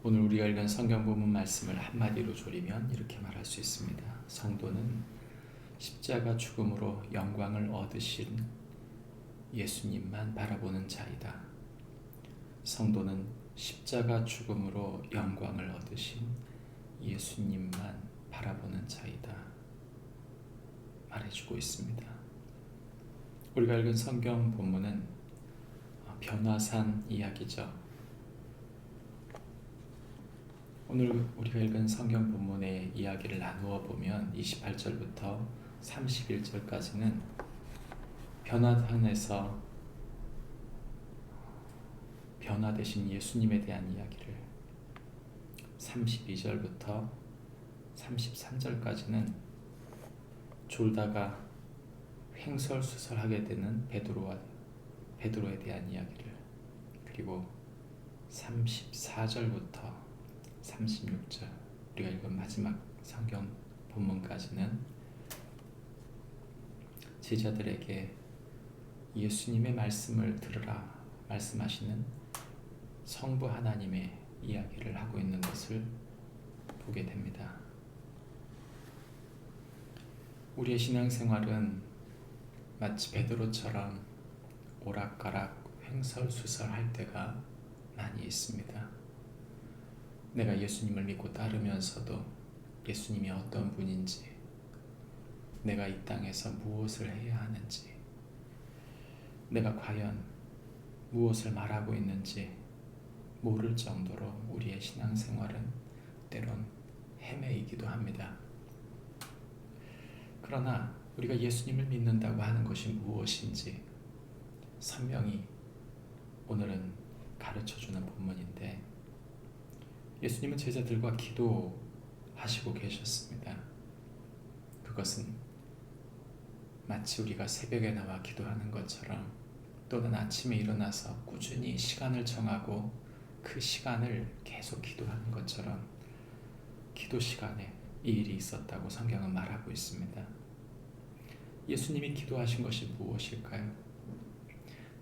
오늘 우리가 읽은 성경 본문 말씀을 한마디로 조리면 이렇게 말할 수 있습니다. 성도는 십자가 죽음으로 영광을 얻으신 예수님만 바라보는 자이다. 성도는 십자가 죽음으로 영광을 얻으신 예수님만 바라보는 자이다. 말해주고 있습니다. 우리가 읽은 성경 본문은 변화산 이야기죠. 오늘 우리가 읽은 성경 본문의 이야기를 나누어 보면 28절부터 31절까지는 변화산에서 변화되신 예수님에 대한 이야기를, 32절부터 33절까지는 졸다가 횡설수설하게 되는 베드로에 대한 이야기를, 그리고 34절부터 36절 우리가 읽은 마지막 성경 본문까지는 제자들에게 예수님의 말씀을 들으라 말씀하시는 성부 하나님의 이야기를 하고 있는 것을 보게 됩니다. 우리의 신앙생활은 마치 베드로처럼 오락가락 횡설수설할 때가 많이 있습니다. 내가 예수님을 믿고 따르면서도 예수님이 어떤 분인지, 내가 이 땅에서 무엇을 해야 하는지, 내가 과연 무엇을 말하고 있는지 모를 정도로 우리의 신앙생활은 때론 헤매이기도 합니다. 그러나 우리가 예수님을 믿는다고 하는 것이 무엇인지 선명히 오늘은 가르쳐주는 본문인데, 예수님은 제자들과 기도하시고 계셨습니다. 그것은 마치 우리가 새벽에 나와 기도하는 것처럼, 또는 아침에 일어나서 꾸준히 시간을 정하고 그 시간을 계속 기도하는 것처럼 기도 시간에 이 일이 있었다고 성경은 말하고 있습니다. 예수님이 기도하신 것이 무엇일까요?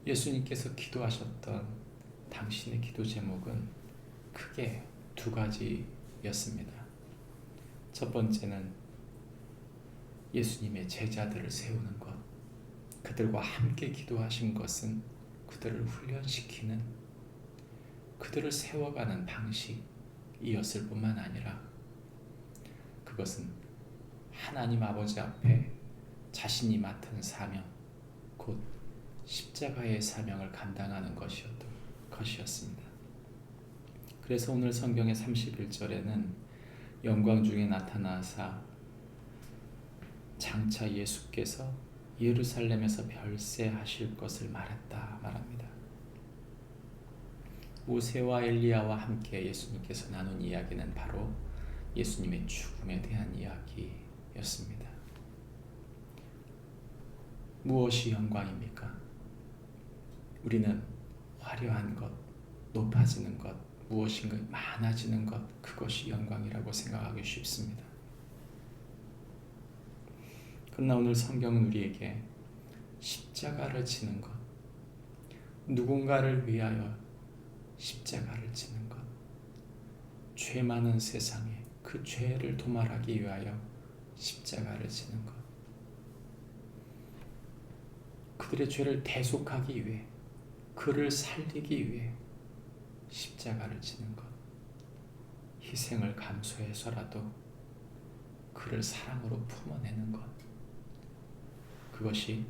예수님께서 기도하셨던 당신의 기도 제목은 크게 두 가지였습니다. 첫 번째는 예수님의 제자들을 세우는 것, 그들과 함께 기도하신 것은 그들을 훈련시키는, 그들을 세워가는 방식이었을 뿐만 아니라 그것은 하나님 아버지 앞에 자신이 맡은 사명, 곧 십자가의 사명을 감당하는 것이었습니다. 그래서 오늘 성경의 31절에는 영광 중에 나타나사 장차 예수께서 예루살렘에서 별세하실 것을 말합니다. 모세와 엘리야와 함께 예수님께서 나눈 이야기는 바로 예수님의 죽음에 대한 이야기였습니다. 무엇이 영광입니까? 우리는 화려한 것, 높아지는 것, 무엇인가 많아지는 것, 그것이 영광이라고 생각하기 쉽습니다. 그러나 오늘 성경은 우리에게 십자가를 지는 것, 누군가를 위하여 십자가를 지는 것, 죄 많은 세상에 그 죄를 도말하기 위하여 십자가를 지는 것, 그들의 죄를 대속하기 위해, 그를 살리기 위해 십자가를 지는 것, 희생을 감수해서라도 그를 사랑으로 품어내는 것, 그것이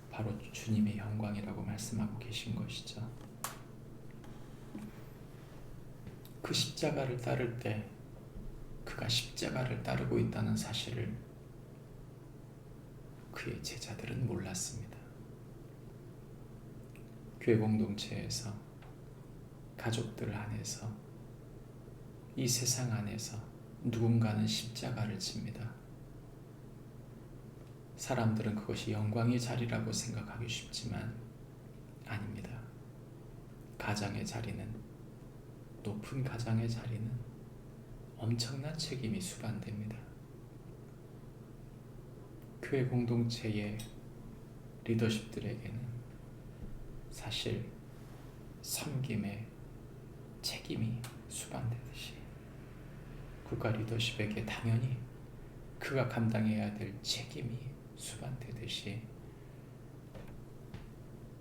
바로 주님의 영광이라고 말씀하고 계신 것이죠. 그 십자가를 따를 때 그가 십자가를 따르고 있다는 사실을 그의 제자들은 몰랐습니다. 교회 공동체에서, 가족들 안에서, 이 세상 안에서 누군가는 십자가를 집니다. 사람들은 그것이 영광의 자리라고 생각하기 쉽지만 아닙니다. 가장의 자리는, 높은 가장의 자리는 엄청난 책임이 수반됩니다. 교회 공동체의 리더십들에게는 사실 섬김의 책임이 수반되듯이 국가 리더십에게 당연히 그가 감당해야 될 책임이 수반되듯이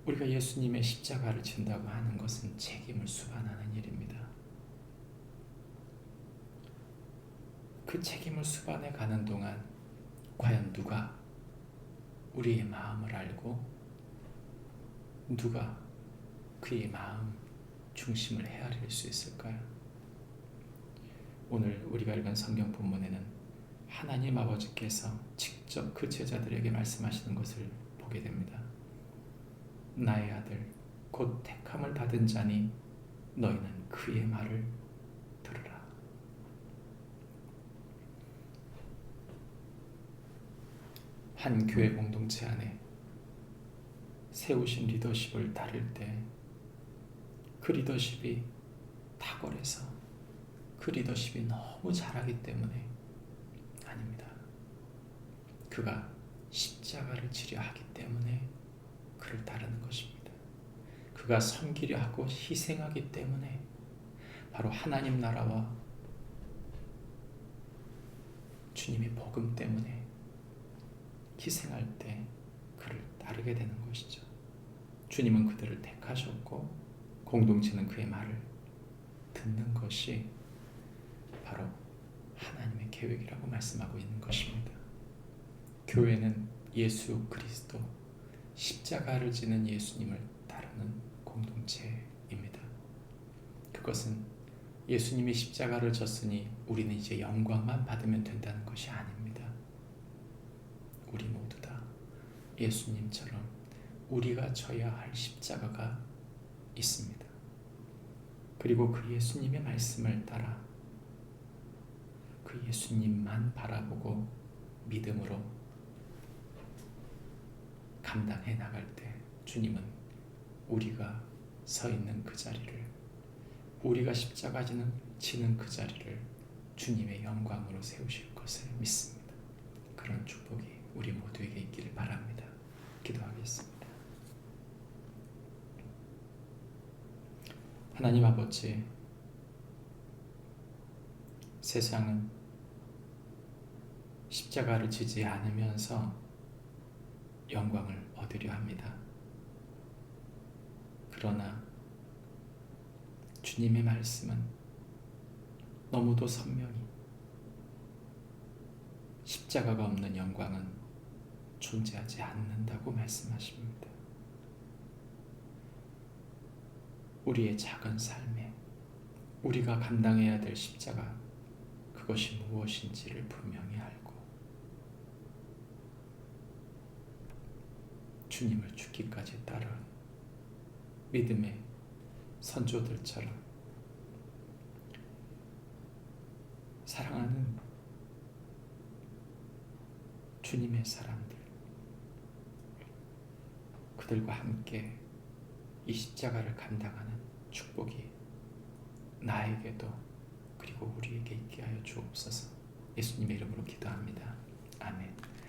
우리가 예수님의 십자가를 진다고 하는 것은 책임을 수반하는 일입니다. 그 책임을 수반해 가는 동안 과연 누가 우리의 마음을 알고 누가 그의 마음 중심을 헤아릴 수 있을까요? 오늘 우리가 읽은 성경 본문에는 하나님 아버지께서 직접 그 제자들에게 말씀하시는 것을 보게 됩니다. 나의 아들 곧 택함을 받은 자니 너희는 그의 말을 들으라. 한 교회 공동체 안에 세우신 리더십을 따를 때 그 리더십이 탁월해서 그 리더십이 너무 잘하기 때문에 아닙니다. 그가 십자가를 지려 하기 때문에 그를 따르는 것입니다. 그가 섬기려 하고 희생하기 때문에 바로 하나님 나라와 주님의 복음 때문에 희생할 때 그를 따르게 되는 것이죠. 주님은 그들을 택하셨고 공동체는 그의 말을 듣는 것이 바로 하나님의 계획이라고 말씀하고 있는 것입니다. 교회는 예수 그리스도 십자가를 지는 예수님을 따르는 공동체입니다. 그것은 예수님이 십자가를 졌으니 우리는 이제 영광만 받으면 된다는 것이 아닙니다. 우리 모두 다 예수님처럼 우리가 져야 할 십자가가 있습니다. 그리고 그 예수님의 말씀을 따라 그 예수님만 바라보고 믿음으로 감당해 나갈 때 주님은 우리가 서 있는 그 자리를, 우리가 십자가 지는 그 자리를 주님의 영광으로 세우실 것을 믿습니다. 그런 축복이 우리 모두에게 있기를 바랍니다. 기도하겠습니다. 하나님 아버지, 세상은 십자가를 지지 않으면서 영광을 얻으려 합니다. 그러나 주님의 말씀은 너무도 선명히 십자가가 없는 영광은 존재하지 않는다고 말씀하십니다. 우리의 작은 삶에 우리가 감당해야 될 십자가, 그것이 무엇인지를 분명히 알고 주님을 죽기까지 따른 믿음의 선조들처럼 사랑하는 주님의 사람들, 그들과 함께 이 십자가를 감당하는 축복이 나에게도 그리고 우리에게 있게 하여 주옵소서. 예수님의 이름으로 기도합니다. 아멘.